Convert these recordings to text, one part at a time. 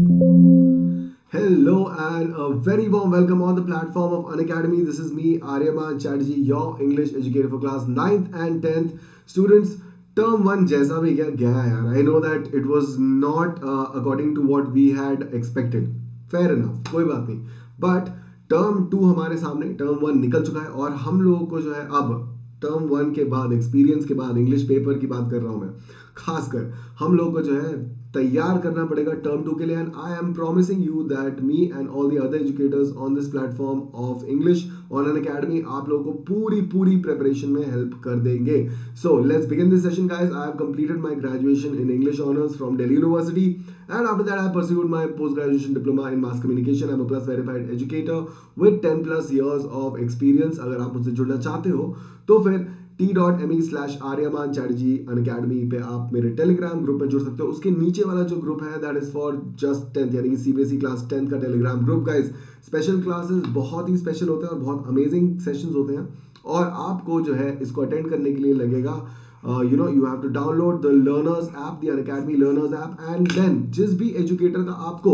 Hello and a very warm welcome on the platform of Unacademy. This is me, Aryaman Chatterji, your English educator for class 9th and 10th. Students, term 1 जैसा भी गया यार. I know that it was not according to what we had expected. Fair enough, कोई बात नहीं. But term 2 हमारे सामने, term 1 निकल चुका है और हम लोगों को जो है अब टर्म 1 के बाद, एक्सपीरियंस के बाद, इंग्लिश पेपर की बात कर रहा हूँ मैं, खासकर हम लोग को जो है तैयार करना पड़ेगा टर्म 2 के लिए. And I am promising you that me and all the other educators on this platform of English on an academy आप लोगों को पूरी पूरी प्रिपरेशन में हेल्प कर देंगे. So let's begin this session guys. I have completed my graduation in English honours from Delhi university and after that I pursued my post graduation diploma in mass communication. I'm a plus verified educator with 10 plus years of experience. अगर आप मुझसे जुड़ना चाहते हो तो फिर t.me/Aryaman Chatterji Unacademy पे आप मेरे टेलीग्राम ग्रुप में जुड़ सकते हो. उसके नीचे वाला जो ग्रुप है that is for just 10th यानी कि CBSE क्लास 10th का Telegram group. Guys special classes बहुत ही स्पेशल होते हैं और बहुत अमेजिंग सेशंस होते हैं और आपको जो है इसको अटेंड करने के लिए लगेगा you have to download the learners app, the Unacademy learners app, and then जिस भी एजुकेटर का आपको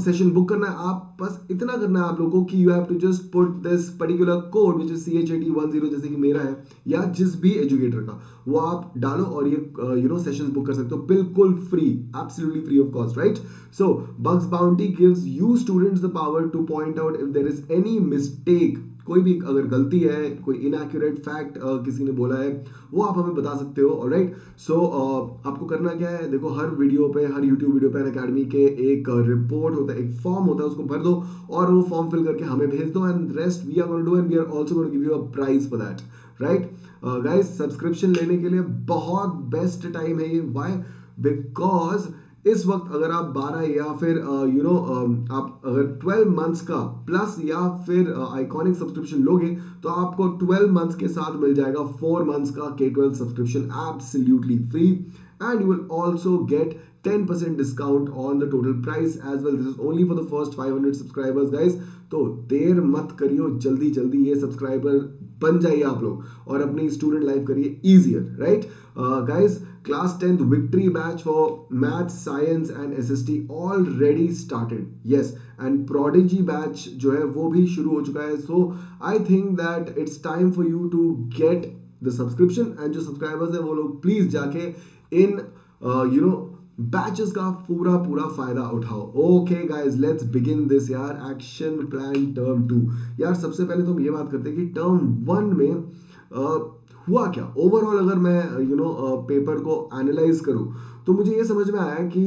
सेशन बुक करना है, आप बस इतना करना है आप लोगों को कि you have to just put this particular code which is CHAT10 जैसे कि मेरा है या जिस भी एजुकेटर का, वो आप डालो और ये सेशंस बुक कर सकते हो बिल्कुल free, absolutely free of cost, right. So bugs bounty gives you students the power to point out if there is any mistake. कोई भी अगर गलती है, कोई इनएक्यूरेट फैक्ट किसी ने बोला है, वो आप हमें बता सकते हो. ऑलराइट. सो आपको करना क्या है, देखो हर वीडियो पे, हर यूट्यूब वीडियो पे अकेडमी के एक रिपोर्ट होता है, एक फॉर्म होता है, उसको भर दो और वो फॉर्म फिल करके हमें भेज दो and rest we are going to do and we are also going to give you a prize for that, right. Guys subscription लेने के लिए बहुत बेस्ट टाइम है ये. व्हाई? बिकॉज इस वक्त अगर आप 12 या फिर आप अगर 12 मंथ्स का प्लस या फिर आइकॉनिक सब्सक्रिप्शन लोगे तो आपको 12 मंथ्स के साथ मिल जाएगा 4 मंथ्स का K12 subscription absolutely free and you will also get 10% discount on the total price as well. This is only for the first 500 subscribers guys. तो देर मत करियो, जल्दी जल्दी ये सब्सक्राइबर बन जाइए आप लोग और अपनी स्टूडेंट लाइफ करिए easier, right? Guys, class 10th victory batch for math, science and SST already started. Yes, and prodigy batch जो है वो भी शुरू हो चुका है. So I think that it's time for you to get the subscription and जो subscribers है वो लोग please जाके इन बैचेस का पूरा पूरा फायदा उठाओ. Okay guys, let's begin this यार. Action plan term 2. यार सबसे पहले तो हम ये बात करते हैं कि टर्म 1 में हुआ क्या ओवरऑल. अगर मैं पेपर को एनालाइज करूं तो मुझे ये समझ में आया कि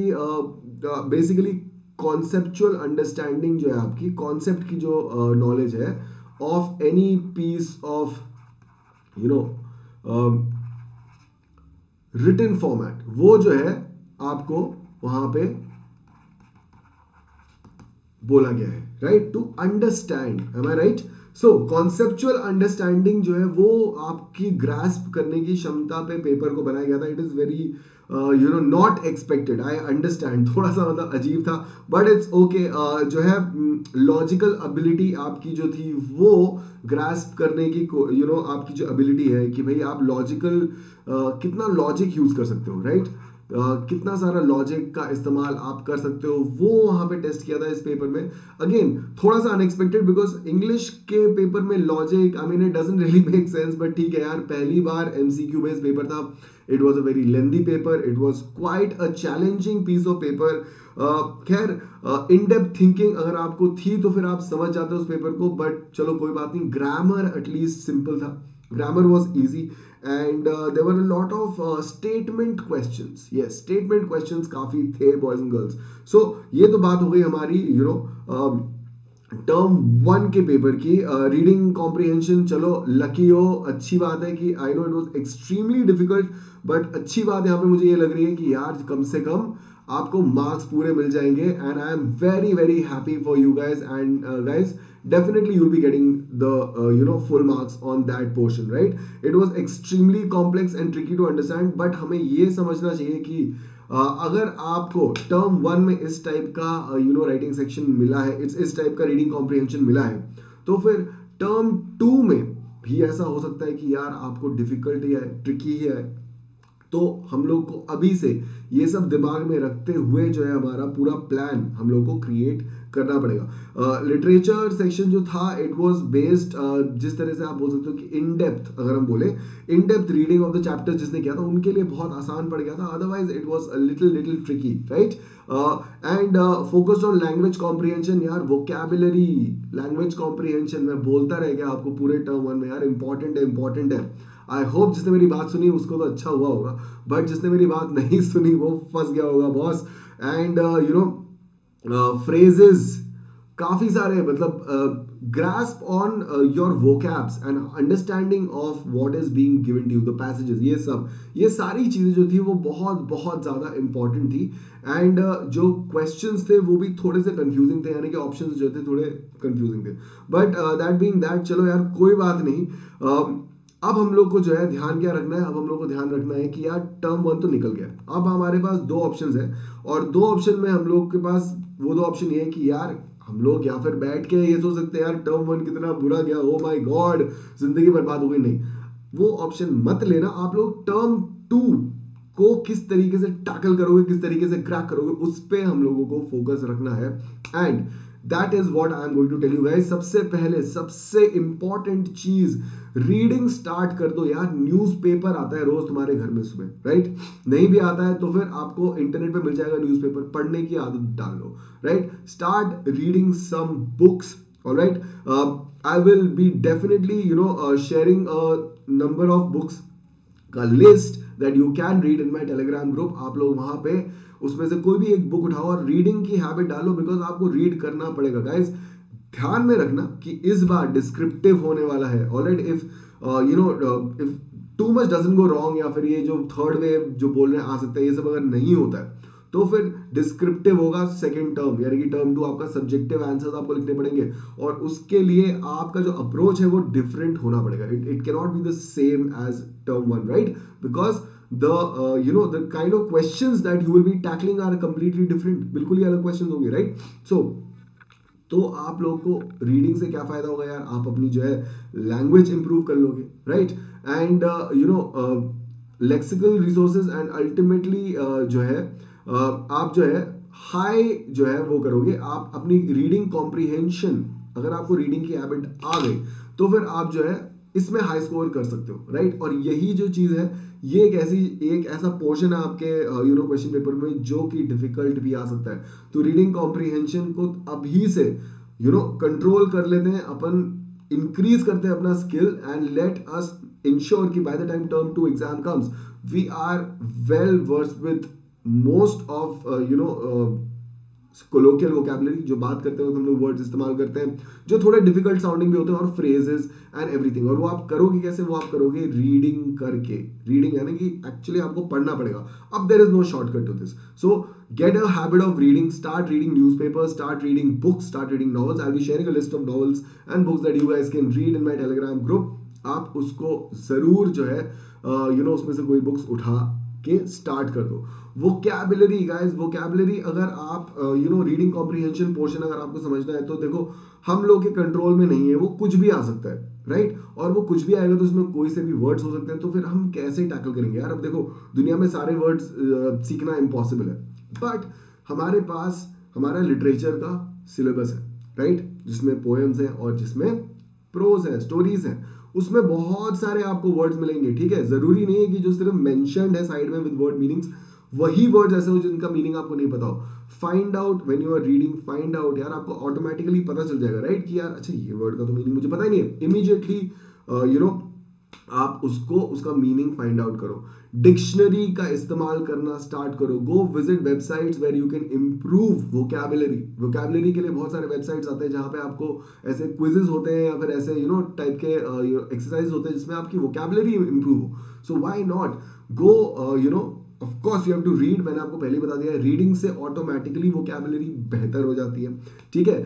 बेसिकली कॉन्सेप्चुअल अंडरस्टैंडिंग जो है आपकी, कॉन्सेप्ट की जो नॉलेज है of any piece of written format, वो जो है आपको वहां पे बोला गया है, right, to understand. Am I right? So conceptual understanding जो है वो आपकी ग्रास्प करने की क्षमता पे पेपर को बनाया गया था. It is very not expected. I understand, थोड़ा सा मतलब अजीब था बट इट्स ओके. जो है लॉजिकल एबिलिटी आपकी जो थी वो ग्रास्प करने की आपकी जो एबिलिटी है कि भाई आप लॉजिकल कितना लॉजिक यूज कर सकते हो, राइट. कितना सारा लॉजिक का इस्तेमाल आप कर सकते हो, वो वहां पे टेस्ट किया था इस पेपर में. अगेन थोड़ा सा अनएक्सपेक्टेड बिकॉज इंग्लिश के पेपर में logic, I mean it doesn't really make sense, but ठीक है यार, पहली बार MCQ बेस्ड पेपर था. It was a very lengthy paper, it was quite a challenging piece of paper. खैर इन डेप्थ थिंकिंग अगर आपको थी तो फिर आप समझ जाते हो उस पेपर को, बट चलो कोई बात नहीं. ग्रामर एटलीस्ट सिंपल था, grammar was easy and there were a lot of statement questions. Yes, statement questions काफी थे boys and girls. So ये तो बात हो गई हमारी टर्म 1 के पेपर की. रीडिंग कॉम्प्रिहेंशन, चलो लकी हो, अच्छी बात है कि I know it was extremely difficult, but अच्छी बात यहाँ पे मुझे ये लग रही है कि यार कम से कम आपको मार्क्स पूरे मिल जाएंगे and I am very very happy for you guys. And guys definitely you'll be getting the full marks on that portion, right. It was extremely complex and tricky to understand, but हमें ये समझना चाहिए कि अगर आपको term 1 में इस type का राइटिंग सेक्शन मिला है, इस टाइप का रीडिंग कॉम्प्रिहेंशन मिला है, तो फिर टर्म 2 में भी ऐसा हो सकता है कि यार आपको डिफिकल्ट ही है, ट्रिकी ही है, तो हम लोग को अभी से ये सब दिमाग में रखते हुए जो है हमारा पूरा प्लान हम लोग को क्रिएट करना पड़ेगा। लिटरेचर सेक्शन जो था इट वाज बेस्ड, जिस तरह से आप बोल सकते हो कि इन डेप्थ, अगर हम बोले in depth reading of the chapter जिसने किया था उनके लिए बहुत आसान पड़ गया था, otherwise it was a little little tricky, right. And focused on language comprehension, यार वोकैबुलरी, लैंग्वेज कॉम्प्रिहेंशन मैं बोलता रह गया आपको पूरे टर्म वन में, यार इंपॉर्टेंट है, इंपॉर्टेंट है। आई होप जिसने मेरी बात सुनी उसको तो अच्छा हुआ होगा, बट जिसने मेरी बात नहीं सुनी वो फंस गया होगा बॉस। एंड phrases काफी सारे, मतलब grasp on your vocabs and understanding of what is being given to you, the passages, ये सारी चीजें जो थी वो बहुत बहुत ज्यादा इंपॉर्टेंट थी। एंड जो क्वेश्चंस थे वो भी थोड़े से कंफ्यूजिंग थे, यानी कि ऑप्शंस जो थे थोड़े कंफ्यूजिंग थे, बट दैट बीइंग दैट चलो यार कोई बात नहीं। अब हम लोग को जो है ध्यान क्या रखना है, अब हम लोग को ध्यान रखना है कि यार टर्म वन तो निकल गया, अब हमारे पास दो ऑप्शंस है, और दो ऑप्शन में हम लोग के पास वो दो ऑप्शन ये है कि यार हम लोग या फिर बैठ के ये सोच सकते हैं यार टर्म वन कितना बुरा गया, ओ माय गॉड जिंदगी बर्बाद हो गई, नहीं वो ऑप्शन मत लेना। आप लोग टर्म टू को किस तरीके से टैकल करोगे, किस तरीके से क्रैक करोगे, उस पे हम लोगों को फोकस रखना है। And that is what I am going to tell you guys. सबसे पहले सबसे इंपॉर्टेंट चीज, रीडिंग स्टार्ट कर दो यार। न्यूज़पेपर आता है रोज तुम्हारे घर में सुबह, राइट। नहीं भी आता है तो फिर आपको इंटरनेट पे मिल जाएगा न्यूज़पेपर, पढ़ने की आदत डाल लो, right. Start reading some books, alright. I will be definitely sharing a number of books का list that you can read in my Telegram group. आप लोग वहां पे उसमें से कोई भी एक बुक उठाओ और रीडिंग की हैबिट डालो, बिकॉज आपको रीड करना पड़ेगा गाइस। ध्यान में रखना कि इस बार डिस्क्रिप्टिव होने वाला है, alright. If if too much doesn't go wrong, या फिर ये जो थर्ड वेव जो बोल रहे हैं आ सकता है, ये सब अगर नहीं होता है तो फिर डिस्क्रिप्टिव होगा सेकंड टर्म, यानी कि टर्म टू आपका सब्जेक्टिव आंसर्स आपको लिखने पड़ेंगे, और उसके लिए आपका जो अप्रोच है वो डिफरेंट होना पड़ेगा। It can not be the same as term one, right, because the kind of questions that you will be tackling are completely different, बिल्कुल ही अलग questions होंगे, right? So तो आप लोगों को रीडिंग से क्या फायदा होगा यार, आप अपनी जो है लैंग्वेज इंप्रूव कर लोगे, right. And lexical resources, and ultimately जो है आप जो है हाई जो है वो करोगे, आप अपनी रीडिंग कॉम्प्रिहेंशन, अगर आपको रीडिंग की हैबिट आ गई तो फिर आप जो है इसमें हाई स्कोर कर सकते हो, राइट। और यही जो चीज है ये एक ऐसा पोर्शन है आपके क्वेश्चन पेपर में जो कि डिफिकल्ट भी आ सकता है। तो रीडिंग कॉम्प्रिहेंशन को अभी से कंट्रोल कर लेते हैं अपन, इंक्रीज करते हैं अपना skill, and let us ensure कि by the time term two exam comes we are well versed with most of colloquial vocabulary, जो बात करते हैं हम लोग वर्ड्स इस्तेमाल करते हैं जो थोड़े डिफिकल्ट साउंडिंग भी होते हैं, और फ्रेजेस एंड एवरीथिंग। और वो आप करोगे कैसे, वो आप करोगे रीडिंग करके। रीडिंग यानी कि एक्चुअली आपको पढ़ना पड़ेगा। अब there is no shortcut to this, so get a habit of reading, start reading newspapers, start reading books, start reading novels. I will be sharing a list of novels and books that you guys can read in my Telegram group. आप उसको जरूर जो है उसमें से कोई books उठा के स्टार्ट कर दो। वोकैबुलरी गाइस, वोकैबुलरी अगर आप रीडिंग कॉम्प्रिहेंशन पोर्शन अगर आपको समझना है तो देखो हम लोग के कंट्रोल में नहीं है, वो कुछ भी आ सकता है, राइट। और वो कुछ भी आएगा तो उसमें कोई से भी वर्ड्स हो सकते हैं, तो फिर हम कैसे टैकल करेंगे यार। अब देखो दुनिया में सारे वर्ड्स सीखना इम्पॉसिबल है, बट हमारे पास हमारा लिटरेचर का सिलेबस है, राइट, जिसमें पोएम्स हैं और जिसमें प्रोज है, स्टोरीज हैं, उसमें बहुत सारे आपको वर्ड्स मिलेंगे, ठीक है। जरूरी नहीं है कि जो सिर्फ मेंशन्ड है साइड में विद वर्ड मीनिंग्स वही वर्ड्स ऐसे हो जिनका मीनिंग आपको नहीं पता हो। Find out when you are reading, find out यार, आपको ऑटोमेटिकली पता चल जाएगा, राइट, कि यार अच्छा ये वर्ड का तो मीनिंग मुझे पता ही नहीं है। इमीडिएटली आप उसको उसका मीनिंग फाइंड आउट करो। डिक्शनरी का इस्तेमाल करना स्टार्ट करो। Go visit websites where you can improve vocabulary. Vocabulary के लिए बहुत सारे वेबसाइट्स आते हैं जहां पे आपको ऐसे क्विजेस होते हैं या फिर ऐसे टाइप के एक्सरसाइज होते हैं जिसमें आपकी वोकैबुलरी इंप्रूव हो। So why not go of course you have to read. मैंने आपको पहले ही बता दिया है, रीडिंग से ऑटोमेटिकली वोकैबुलरी बेहतर हो जाती है, ठीक है।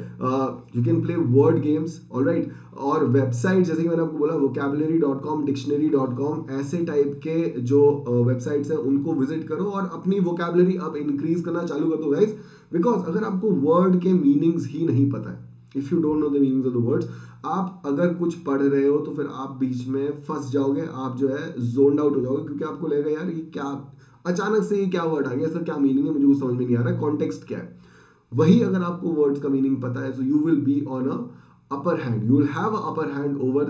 You can play word games, alright. और वेबसाइट जैसे कि मैंने आपको बोला vocabulary.com, dictionary.com, ऐसे टाइप के जो वेबसाइट्स हैं उनको विजिट करो और अपनी वोकैबुलरी अब इंक्रीज करना चालू कर दो गाइस। बिकॉज अगर आपको वर्ड के मीनिंग्स ही नहीं पता है, if you don't know the meanings of the words, आप अगर कुछ पढ़ रहे हो तो फिर आप बीच में फंस जाओगे, आप जो है जोन्ड आउट हो जाओगे, क्योंकि आपको लगेगा यार ये क्या, अचानक से ये क्या वर्ड आ गया, इसका क्या मीनिंग है, मुझे कुछ समझ में नहीं आ रहा है, कॉन्टेक्स्ट क्या है। वही अगर आपको वर्ड्स का मीनिंग पता है, so you will be on a upper hand, you will have a upper hand over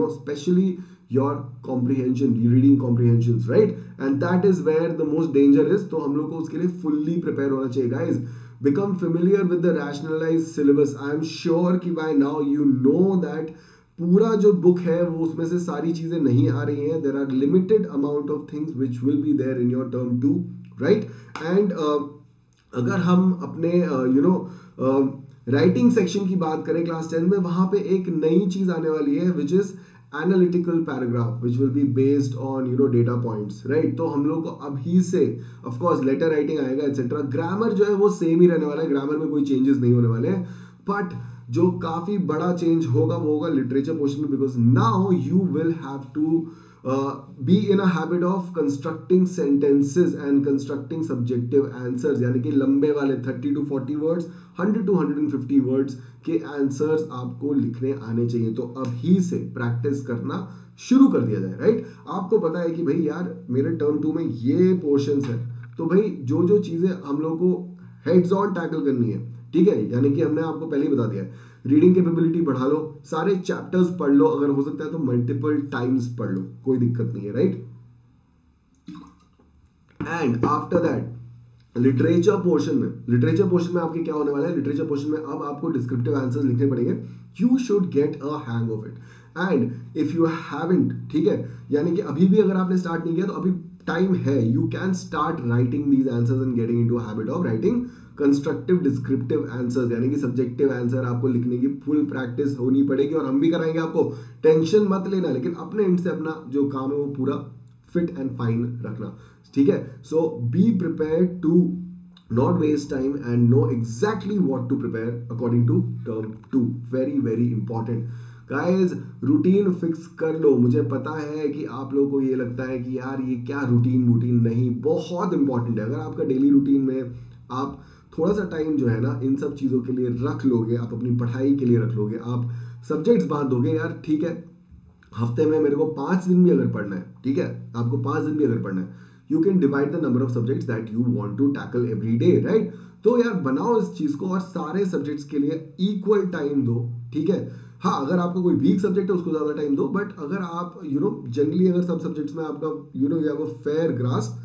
especially your comprehension, reading comprehensions, right? And that is where the most danger is. तो हम लोग को उसके लिए fully prepare होना चाहिए guys. Become familiar with the rationalized syllabus. I am sure कि by now you know that पूरा जो बुक है वो उसमें से सारी चीजें नहीं आ रही हैं. There are limited amount of things which will be there in your term 2, right? And अगर हम अपने राइटिंग सेक्शन की बात करें क्लास 10 में, वहां पे एक नई चीज आने वाली है which is analytical paragraph which will be based on data points, right? तो हम लोग को अभी से ऑफ कोर्स लेटर राइटिंग आएगा एक्सेट्रा, ग्रामर जो है वो सेम ही रहने वाला है, ग्रामर में कोई चेंजेस नहीं होने वाले हैं, बट जो काफी बड़ा चेंज होगा वो होगा लिटरेचर पोर्शन में, because now you will have to be in a habit of constructing sentences and constructing subjective answers, यानी कि लंबे वाले 30 to 40 words, 100 to 150 words के आंसर्स आपको लिखने आने चाहिए. तो अभी से प्रैक्टिस करना शुरू कर दिया जाए, राइट? आपको पता है कि भाई यार मेरे टर्म 2 में ये पोर्शंस है, तो भाई जो जो चीजें हम लोग को हेड्स ऑन टैकल करनी है, ठीक है, यानी कि हमने आपको पहले ही बता दिया है, रीडिंग कैपेबिलिटी बढ़ा लो, सारे चैप्टर्स पढ़ लो, अगर हो सकता है तो मल्टीपल टाइम्स पढ़ लो, कोई दिक्कत नहीं है, right? And after that literature portion में आपके क्या होने वाला है, लिटरेचर पोर्शन में अब आपको डिस्क्रिप्टिव आंसर्स लिखने पड़ेंगे. You should get a hang of it. And if you haven't, ठीक है, यानी कि अभी भी अगर आपने स्टार्ट नहीं किया तो अभी टाइम है, you can start writing these answers and getting into habit of writing constructive descriptive answers, यानी कि सब्जेक्टिव आंसर आपको लिखने की फुल प्रैक्टिस होनी पड़ेगी, और हम भी कराएंगे आपको, टेंशन मत लेना, लेकिन अपने एंड से अपना जो काम है वो पूरा फिट एंड फाइन रखना, ठीक है? So be prepared to not waste time and know exactly what to prepare according to term 2. very very important guys. Routine fix कर लो. मुझे पता है कि आप लोगों को ये लगता है कि यार ये क्या रूटीन नहीं, बहुत इंपॉर्टेंट है. अगर आपका डेली रूटीन में आप थोड़ा सा टाइम जो है ना इन सब चीजों के लिए रख लोगे, आप अपनी पढ़ाई के लिए रख लोगे, आप सब्जेक्ट्स बांध दोगे, यार ठीक है, हफ्ते में मेरे को 5 दिन भी अगर पढ़ना है, ठीक है, आपको 5 दिन भी अगर पढ़ना है, you can divide the number of subjects that you want to tackle every day, right? तो यार बनाओ इस चीज को और सारे सब्जेक्ट्स के लिए इक्वल टाइम दो, ठीक है? हाँ, अगर आपका कोई वीक सब्जेक्ट है उसको ज्यादा टाइम दो, बट अगर आप जनरली अगर सब सब्जेक्ट्स में आपका you have a fair grasp,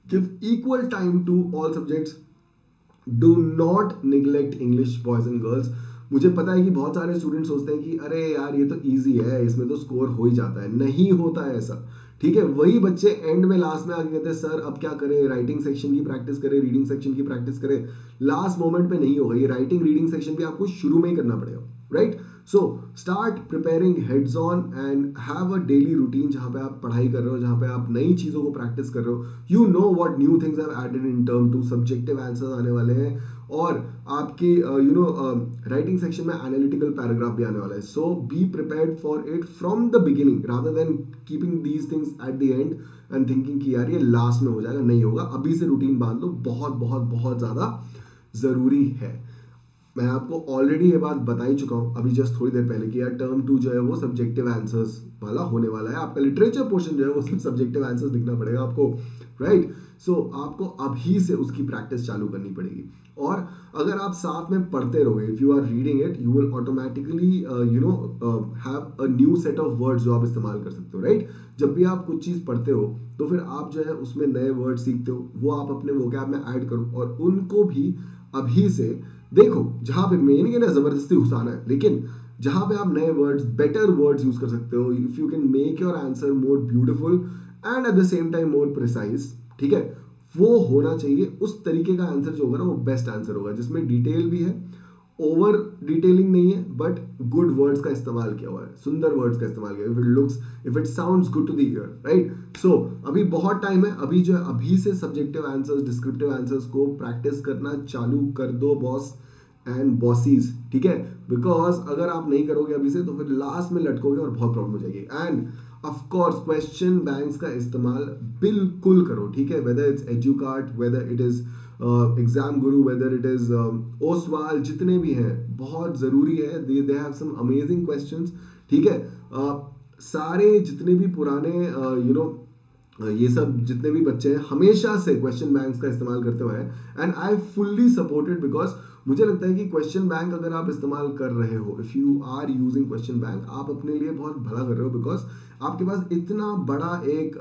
give equal time to all subjects. Do not neglect English boys and girls. मुझे पता है कि बहुत सारे स्टूडेंट सोचते हैं कि अरे यार ये तो इजी है, इसमें तो स्कोर हो ही जाता है. नहीं होता है ऐसा, ठीक है? वही बच्चे एंड में लास्ट में आके कहते हैं सर अब क्या करें, राइटिंग सेक्शन की प्रैक्टिस करें, रीडिंग सेक्शन की प्रैक्टिस करें. लास्ट मोमेंट पे नहीं होगा. ये राइटिंग रीडिंग सेक्शन भी आपको शुरू में ही करना पड़ेगा, right? So start preparing heads on and have a daily routine जहां पे आप पढ़ाई कर रहे हो, जहां पे आप नई चीजों को प्रैक्टिस कर रहे हो. You know what new things have added in term 2. Subjective answers आने वाले हैं और आपकी राइटिंग सेक्शन में एनालिटिकल पैराग्राफ भी आने वाला है. So be prepared for it from the beginning rather than keeping these things at the end and thinking कि यार ये लास्ट में हो जाएगा. नहीं होगा. अभी से रूटीन बांध लो, बहुत बहुत बहुत ज्यादा जरूरी है. मैं आपको ऑलरेडी ये बात बता ही चुका हूं अभी जस्ट थोड़ी देर पहले कि यार टर्म 2 जो है वो सब्जेक्टिव आंसर्स वाला होने वाला है. आपका लिटरेचर पोर्शन जो है वो सिर्फ सब्जेक्टिव आंसर्स लिखना पड़ेगा आपको, राइट? सो आपको अभी से उसकी प्रैक्टिस चालू करनी पड़ेगी. और अगर आप साथ में पढ़ते रहोगे, if you are reading it, you will automatically have a new set of words जो आप इस्तेमाल कर सकते हो, राइट? जब भी आप कुछ चीज पढ़ते हो तो फिर आप जो है उसमें नए वर्ड सीखते हो, वो आप अपने वोकैब में ऐड करो और उनको भी अभी से देखो. जहां पे मेन के ना जबरदस्ती घुसाना है, लेकिन जहां पे आप नए वर्ड्स, बेटर वर्ड्स यूज कर सकते हो, if you can make your answer more beautiful and at the same time more precise, ठीक है, वो होना चाहिए. उस तरीके का आंसर जो होगा ना वो बेस्ट आंसर होगा, जिसमें डिटेल भी है, ओवर डिटेलिंग नहीं है, बट गुड वर्ड्स का इस्तेमाल किया हुआ है, सुंदर वर्ड्स का इस्तेमाल किया. If it looks, if it sounds good to the ear, right? So अभी बहुत टाइम है. अभी जो है अभी से सब्जेक्टिव आंसर्स, डिस्क्रिप्टिव आंसर्स को प्रैक्टिस करना चालू कर दो बॉस एंड बॉसीज, ठीक है? बिकॉज अगर आप नहीं करोगे अभी से तो फिर लास्ट में लटकोगे और बहुत प्रॉब्लम हो जाएगी. And of course question banks का इस्तेमाल बिल्कुल करो, ठीक है? Whether it's Educart, whether it is Exam Guru, whether it is Oswaal, जितने भी हैं बहुत ज़रूरी है, they have some amazing questions, ठीक है। सारे जितने भी पुराने ये सब जितने भी बच्चे हैं हमेशा से क्वेश्चन बैंक्स का इस्तेमाल करते हुए हैं, and I fully supported, because मुझे लगता है कि क्वेश्चन बैंक अगर आप इस्तेमाल कर रहे हो, if you are using question bank, आप अपने लिए बहुत भला कर रहे हो, बिकॉज आपके पास इतना बड़ा एक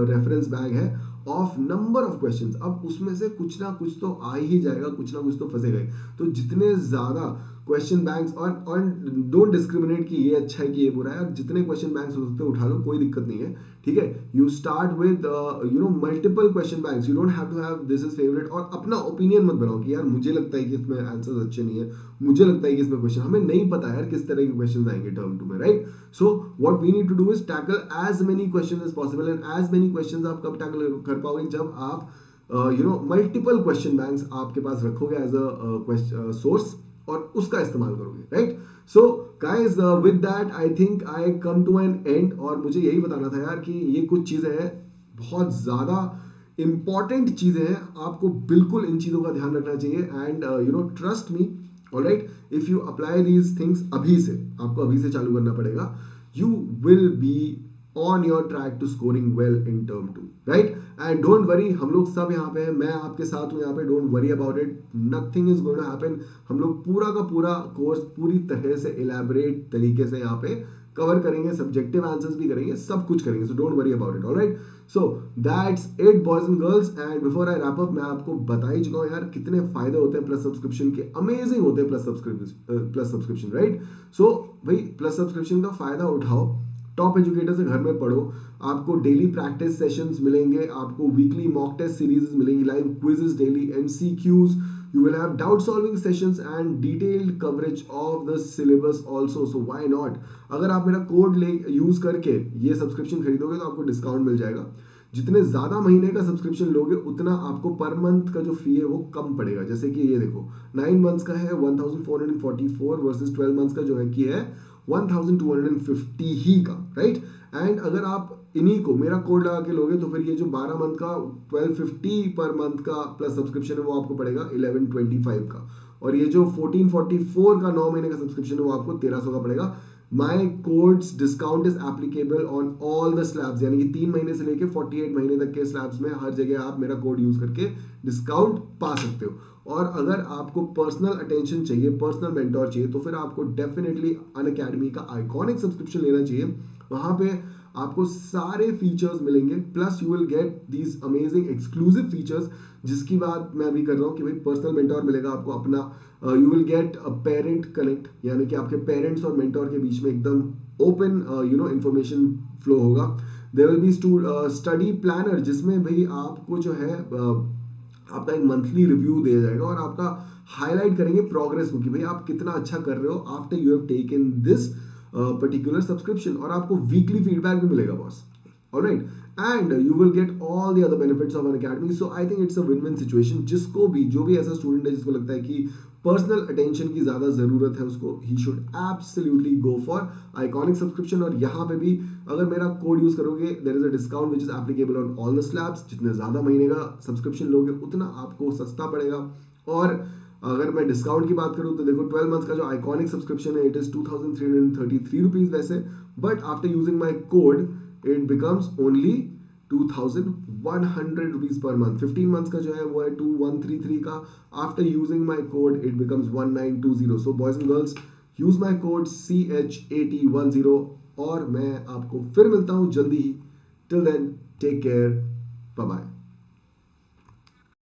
रेफरेंस बैग है ऑफ नंबर ऑफ क्वेश्चंस। अब उसमें से कुछ ना कुछ तो आ ही जाएगा, कुछ ना कुछ तो फंसेगा ही। तो जितने ज्यादा क्वेश्चन बैंक्स, और डोंट डिस्क्रिमिनेट कि ये अच्छा है कि ये बुरा है, जितने क्वेश्चन बैंक्स हो सकते हैं उठा लो, कोई दिक्कत नहीं है, ठीक है। You start with multiple question banks, you don't have to have this is favourite, और अपना ओपिनियन मत बनाओ कि यार मुझे लगता है कि इसमें आंसर्स अच्छे नहीं है, मुझे लगता है कि इसमें क्वेश्चन, हमें नहीं पता है यार किस तरह के क्वेश्चन आएंगे टर्म 2 में, right. So what we need to do is tackle as many question as possible, and as many question आप कब टैकल कर पाओगे, जब आप मल्टीपल क्वेश्चन बैंक्स आपके पास रखोगे एज अ सोर्स, और उसका इस्तेमाल करोगे, right. So guys, with that I think I come to an end, और मुझे यही बताना था यार कि ये कुछ चीजें हैं, बहुत ज्यादा इंपॉर्टेंट चीजें हैं, आपको बिल्कुल इन चीजों का ध्यान रखना चाहिए, and trust me, alright, if you apply these things अभी से, आपको अभी से चालू करना पड़ेगा, you will be on your track to scoring well in term 2, right? And don't worry, हम लोग सब यहाँ पे हैं, मैं आपके साथ हूँ यहाँ पे, don't worry about it, nothing is going to happen। हम लोग पूरा का पूरा कोर्स पूरी तरह से elaborate तरीके से यहाँ पे कवर करेंगे, सब्जेक्टिव आंसर्स भी करेंगे, सब कुछ करेंगे, so don't worry about it, alright? So that's it boys and girls, and before I wrap up, मैं आपको बता ही चुका हूँ यार कितने फायदे होते हैं प्लस सब्सक्रिप्शन के, अमेजिंग होते हैं प्लस सब्सक्रिप्शन, राइट। सो भाई प्लस सब्सक्रिप्शन का फायदा उठाओ, टॉप एजुकेटर से घर में पढ़ो, आपको डेली प्रैक्टिस सेशंस मिलेंगे, आपको वीकली मॉक टेस्ट सीरीज मिलेंगी, live quizzes daily, MCQs, you will have doubt solving sessions and detailed coverage of the syllabus also, so why not। अगर आप मेरा कोड ले यूज करके ये सब्सक्रिप्शन खरीदोगे तो आपको डिस्काउंट मिल जाएगा, जितने ज्यादा महीने का सब्सक्रिप्शन लोगे उतना आपको पर मंथ का जो फी है वो कम पड़ेगा। जैसे कि ये देखो 9 मंथ्स का है 1444 वर्सेस 12 मंथ्स का जो है कि है 1250 ही का, राइट। एंड अगर आप इन्हीं को मेरा कोड लगा के लोगे तो फिर ये जो 12 मंथ का 1250 पर मंथ का प्लस सब्सक्रिप्शन है वो आपको पड़ेगा 1125 का, और ये जो 1444 का 9 महीने का सब्सक्रिप्शन है वो आपको 1300 का पड़ेगा। My codes discount is applicable on all the slabs, यानी कि 3 महीने से लेके 48 महीने तक के स्लैब्स में हर जगह आप मेरा कोड यूज करके डिस्काउंट पा सकते हो। और अगर आपको पर्सनल अटेंशन चाहिए, पर्सनल मेंटोर चाहिए, तो फिर आपको डेफिनेटली अनअकैडमी का आइकॉनिक सब्सक्रिप्शन लेना चाहिए। वहां पे आपको सारे फीचर्स मिलेंगे, plus you will get these amazing exclusive features, जिसकी बात मैं अभी कर रहा हूँ कि भाई पर्सनल मेंटोर मिलेगा आपको अपना, you will get a parent connect, यानी कि आपके पेरेंट्स और मेंटोर के बीच में एकदम ओपन इंफॉर्मेशन फ्लो होगा। There will be study planner, जिसमें भाई आपको जो है आपका एक मंथली रिव्यू दिया जाएगा और आपका हाईलाइट करेंगे प्रोग्रेस को कि भाई आप कितना अच्छा कर रहे हो after you have taken this particular subscription, और आपको वीकली फीडबैक भी मिलेगा boss, alright. And you will get all the other benefits of Unacademy. So I think it's a win win situation. जिसको भी, जो भी ऐसा स्टूडेंट है जिसको लगता है कि पर्सनल अटेंशन की ज्यादा जरूरत है उसको, he should absolutely go for iconic subscription. और यहाँ पे भी अगर मेरा कोड यूज करोगे there is a discount which is applicable on all the slabs. जितने ज्यादा महीने का सब्सक्रिप्शन लोगे उतना आपको सस्ता पड़ेगा। और अगर मैं डिस्काउंट की बात करूं तो देखो 12 मंथ का जो आइकॉनिक सब्सक्रिप्शन है इट इज 2333 रुपीज वैसे, but after using my code it becomes only 2100 rupees per month. 15 months का जो है वो है 2133 का, after using my code it becomes 1920। So boys and girls, use my code CH8010 और मैं आपको फिर मिलता हूं जल्दी ही। Till then take care, bye bye.